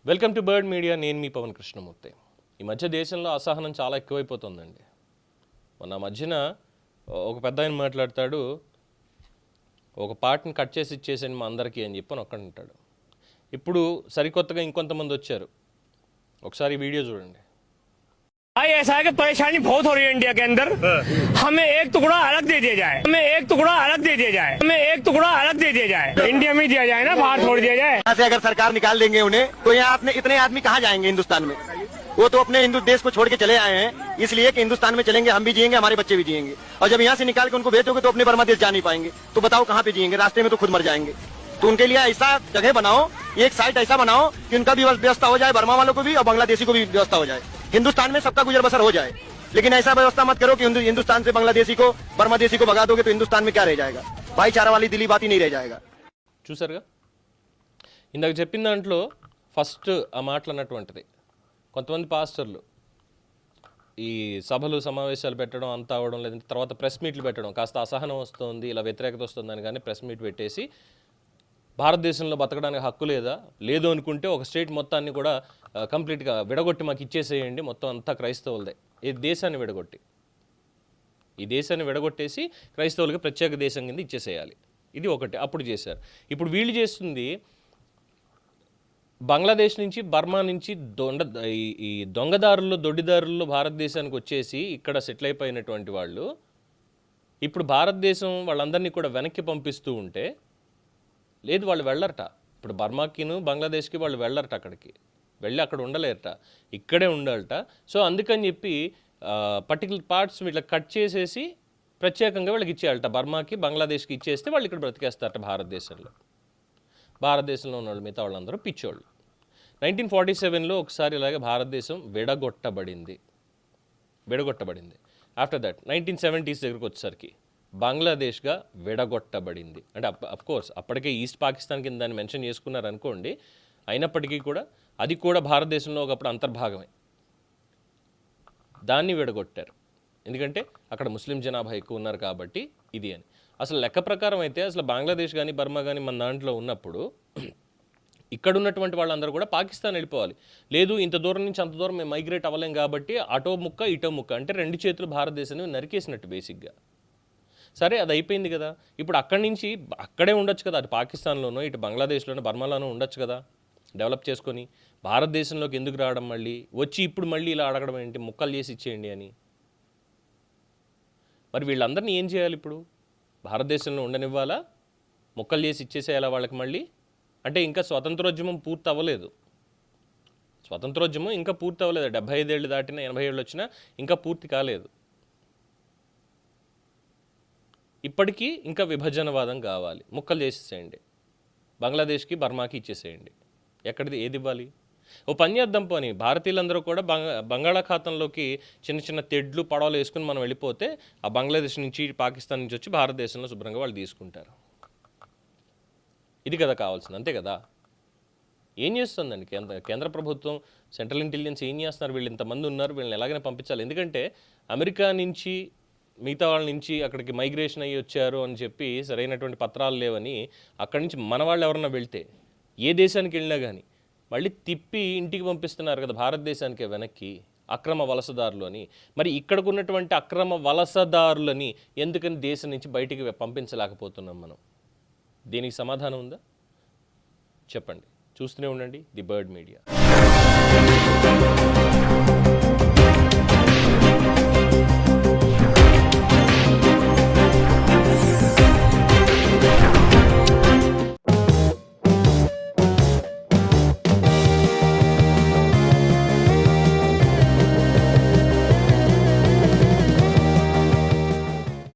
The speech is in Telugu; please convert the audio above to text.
Welcome to bird media. నేను మీ పవన్ కృష్ణమూర్తి. ఈ మధ్య దేశంలో అసహనం చాలా ఎక్కువైపోతుందండి. మొన్న మధ్యన ఒక పెద్ద ఆయన మాట్లాడతాడు, ఒక పార్ట్ని కట్ చేసి ఇచ్చేసాను మా అందరికీ అని చెప్పి ఒక్కడంటాడు. ఇప్పుడు సరికొత్తగా ఇంకొంతమంది వచ్చారు. ఒకసారి ఈ వీడియో చూడండి. भाई ऐसा है कि परेशानी बहुत हो रही है इंडिया के अंदर। हमें एक टुकड़ा अलग दे दिया जाए, हमें एक टुकड़ा अलग दे दिया जाए, हमें एक टुकड़ा अलग दे दिया जाए, इंडिया में दिया जाए ना, बाहर छोड़ दिया जाए। यहाँ से अगर सरकार निकाल देंगे उन्हें तो यहाँ अपने इतने आदमी कहाँ जाएंगे हिंदुस्तान में? वो तो अपने हिंदू देश को छोड़ के चले आए हैं, इसलिए कि हिंदुस्तान में चलेंगे हम भी जिएंगे, हमारे बच्चे भी जिएंगे। और जब यहाँ से निकाल के उनको भेजोगे तो अपने बर्मा देश जा नहीं पाएंगे, तो बताओ कहाँ पे जिएंगे? रास्ते में तो खुद मर जाएंगे। तो उनके लिए ऐसा जगह बनाओ, एक साइट ऐसा बनाओ कि उनका भी व्यवस्था हो जाए, बर्मा वालों को भी और बांग्लादेशी को भी व्यवस्था हो जाए, हिंदुस्तान में सबका गुजर बसर हो जाए। लेकिन ऐसा व्यवस्था मत करो कि हिंदुस्तान से बांग्लादेशी को बर्मा देशी को भगा दोगे तो हिंदुस्तान में क्या रह जाएगा? भाईचारा वाली दिली बात ही नहीं रह जाएगा। చూసారుగా, ఇందాక చెప్పిన దాంట్లో ఫస్ట్ ఆ మాటలు అన్నటువంటిది. కొంతమంది పాస్టర్లు ఈ సభలు సమావేశాలు పెట్టడం అంతా అవడం, లేదంటే తర్వాత ప్రెస్ మీట్లు పెట్టడం, కాస్త అసహనం వస్తుంది, ఇలా వ్యతిరేకత వస్తుందని కానీ ప్రెస్ మీట్ పెట్టేసి భారతదేశంలో బతకడానికి హక్కు లేదు అనుకుంటే ఒక స్టేట్ మొత్తాన్ని కూడా కంప్లీట్గా విడగొట్టి మాకు ఇచ్చేసేయండి, మొత్తం అంతా క్రైస్తవులదే, ఈ దేశాన్ని విడగొట్టేసి క్రైస్తవులకి ప్రత్యేక దేశం కింద ఇచ్చేసేయాలి. ఇది ఒకటి అప్పుడు చేశారు. ఇప్పుడు వీళ్ళు చేస్తుంది బంగ్లాదేశ్ నుంచి, బర్మా నుంచి ఈ దొడ్డిదారుల్లో భారతదేశానికి వచ్చేసి ఇక్కడ సెటిల్ అయిపోయినటువంటి వాళ్ళు ఇప్పుడు భారతదేశం వాళ్ళందరినీ కూడా వెనక్కి పంపిస్తూ ఉంటే, లేదు వాళ్ళు వెళ్ళరట. ఇప్పుడు బర్మాకిను బంగ్లాదేశ్కి వాళ్ళు వెళ్ళరట, అక్కడికి వెళ్ళి అక్కడ ఉండలేరట, ఇక్కడే ఉండాలట. సో అందుకని చెప్పి పర్టికులర్ పార్ట్స్ వీళ్ళకి కట్ చేసేసి ప్రత్యేకంగా వాళ్ళకి ఇచ్చేయాలట. బర్మాకి బంగ్లాదేశ్కి ఇచ్చేస్తే వాళ్ళు ఇక్కడ బ్రతికేస్తారట భారతదేశంలో. భారతదేశంలో ఉన్న వాళ్ళు మిగతా వాళ్ళందరూ పిచ్చోళ్ళు. 1947లో ఒకసారి ఇలాగే భారతదేశం విడగొట్టబడింది. ఆఫ్టర్ దట్ 1970s దగ్గరకు వచ్చేసరికి బంగ్లాదేశ్గా విడగొట్టబడింది. అంటే అఫ్కోర్స్ అప్పటికే ఈస్ట్ పాకిస్తాన్ కింద దాన్ని మెన్షన్ చేసుకున్నారు అనుకోండి, అయినప్పటికీ కూడా అది కూడా భారతదేశంలో ఒకప్పుడు అంతర్భాగమే. దాన్ని విడగొట్టారు, ఎందుకంటే అక్కడ ముస్లిం జనాభా ఎక్కువ ఉన్నారు కాబట్టి ఇది అని. అసలు లెక్క ప్రకారం అయితే అసలు బంగ్లాదేశ్ కానీ బర్మా కానీ మన దాంట్లో ఉన్నప్పుడు ఇక్కడ ఉన్నటువంటి వాళ్ళందరూ కూడా పాకిస్తాన్ వెళ్ళిపోవాలి. లేదు ఇంత దూరం నుంచి అంత దూరం మేము మైగ్రేట్ అవ్వలేం కాబట్టి అటో ముక్క ఇటో ముక్క అంటే రెండు చేతులు భారతదేశాన్ని నరికేసినట్టు బేసిక్గా. సరే, అది అయిపోయింది కదా. ఇప్పుడు అక్కడి నుంచి అక్కడే ఉండొచ్చు కదా, అటు పాకిస్తాన్లోనో ఇటు బంగ్లాదేశ్లోనో బర్మాలోనో ఉండొచ్చు కదా డెవలప్ చేసుకొని. భారతదేశంలోకి ఎందుకు రావడం, మళ్ళీ వచ్చి ఇప్పుడు మళ్ళీ ఇలా అడగడం ఏంటి, ముక్కలు చేసి ఇచ్చేయండి అని. మరి వీళ్ళందరినీ ఏం చేయాలి ఇప్పుడు? భారతదేశంలో ఉండనివ్వాలా, ముక్కలు చేసి ఇచ్చేసేయాలా వాళ్ళకి మళ్ళీ? అంటే ఇంకా స్వతంత్రోద్యమం పూర్తి అవ్వలేదు. 75 ఏళ్ళు దాటినా 80 ఏళ్ళు వచ్చినా ఇంకా పూర్తి కాలేదు. ఇప్పటికీ ఇంకా విభజనవాదం కావాలి. ముక్కలు చేసేసేయండి, బంగ్లాదేశ్కి బర్మాకి ఇచ్చేసేయండి. ఎక్కడిది ఏది ఇవ్వాలి? ఓ పని చేద్దాం పోని, భారతీయులందరూ కూడా బంగాళాఖాతంలోకి చిన్న చిన్న తెడ్లు పడవలు వేసుకుని మనం వెళ్ళిపోతే ఆ బంగ్లాదేశ్ నుంచి పాకిస్తాన్ నుంచి వచ్చి భారతదేశంలో శుభ్రంగా వాళ్ళు తీసుకుంటారు. ఇది కదా కావాల్సింది, అంతే కదా. ఏం చేస్తుందండి కేంద్ర ప్రభుత్వం, సెంట్రల్ ఇంటెలిజెన్స్ ఏం చేస్తున్నారు? వీళ్ళు ఇంతమంది ఉన్నారు, వీళ్ళని ఎలాగైనా పంపించాలి. ఎందుకంటే అమెరికా నుంచి మిగతా వాళ్ళ నుంచి అక్కడికి మైగ్రేషన్ అయ్యి వచ్చారు అని చెప్పి సరైనటువంటి పత్రాలు లేవని అక్కడి నుంచి మన వాళ్ళు ఎవరన్నా వెళ్తే, ఏ దేశానికి వెళ్ళినా కానీ మళ్ళీ తిప్పి ఇంటికి పంపిస్తున్నారు కదా భారతదేశానికే వెనక్కి, అక్రమ వలసదారులు అని. మరి ఇక్కడికి ఉన్నటువంటి అక్రమ వలసదారులని ఎందుకని దేశం నుంచి బయటికి పంపించలేకపోతున్నాం మనం? దీనికి సమాధానం ఉందా? చెప్పండి. చూస్తూనే ఉండండి ది బర్డ్ మీడియా.